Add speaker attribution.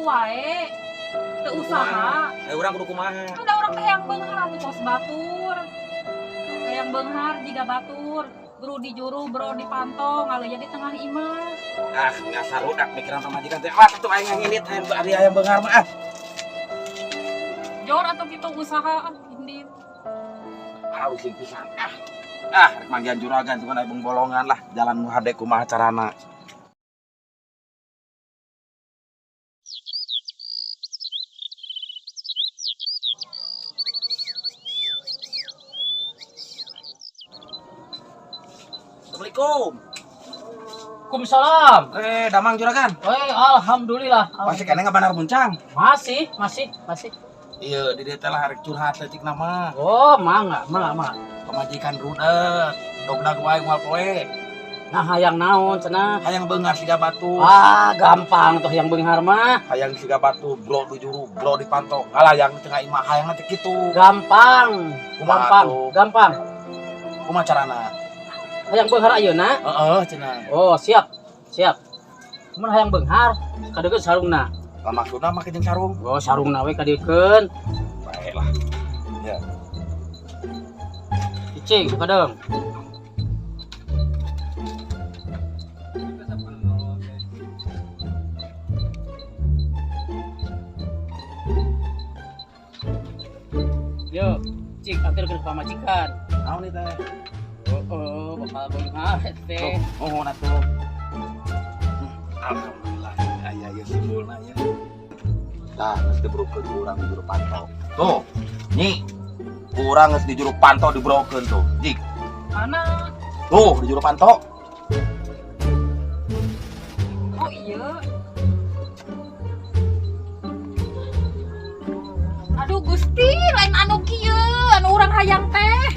Speaker 1: wae. Teu usaha.
Speaker 2: Urang kudu kumaha?
Speaker 1: Ada orang teh yang beunghar atuh tos batur. Hayang beunghar jiga batur. Bro di juru, bro di pantong, ngaleja di tengah imah.
Speaker 2: Ah, ngasar udak mikiran sama majikan teh. Awas atuh aing ngilit ari aya beunghar mah.
Speaker 1: Jor atuh kitu usaha indit.
Speaker 2: Using pisan. Rek manggihan juragan cuman aya bolongan lah, jalan nu hade kumaha carana. Assalamualaikum.
Speaker 3: Waalaikumsalam.
Speaker 2: Damang juragan.
Speaker 3: Alhamdulillah.
Speaker 2: Masih kene ngabanar buncang.
Speaker 3: Masih.
Speaker 2: Iya, di dieu teh lah rek curhat teh cik nama.
Speaker 3: Oh, mangga.
Speaker 2: Pamajikan rudet, dogdag wae moal poe.
Speaker 3: Nah, hayang naon cenah?
Speaker 2: Hayang beunghar siga batu.
Speaker 3: Gampang tuh yang beunghar mah.
Speaker 2: Hayang siga batu, bro di juru, bro di pantau. Ngalayang di tengah imah hayang teh kitu.
Speaker 3: Gampang.
Speaker 2: Kumaha carana?
Speaker 3: Hayang beunghar ayeuna?
Speaker 2: Heeh, cenah.
Speaker 3: Oh, siap. Mun hayang beunghar, kadeukeun sarungna.
Speaker 2: Maksudna make jeung sarung.
Speaker 3: Oh, sarungna we kadeukeun.
Speaker 2: Baiklah. Ya.
Speaker 3: Cicing, kadang. Yo, cik, antarkeun ka pamajikan.
Speaker 2: Naon ieu teh?
Speaker 3: Oh, bakal beunghar teh.
Speaker 2: Oh, atuh. Alhamdulillah. Aya ieu simbolna ya. Dah, geus dibrokeun urang di juru pantau. Tuh, Nyi. Urang geus di juru pantau dibrokeun tuh. Jik.
Speaker 1: Mana?
Speaker 2: Tuh, di juru pantau.
Speaker 1: Oh iya. Aduh Gusti, lain anu kieu, anu urang hayang teh.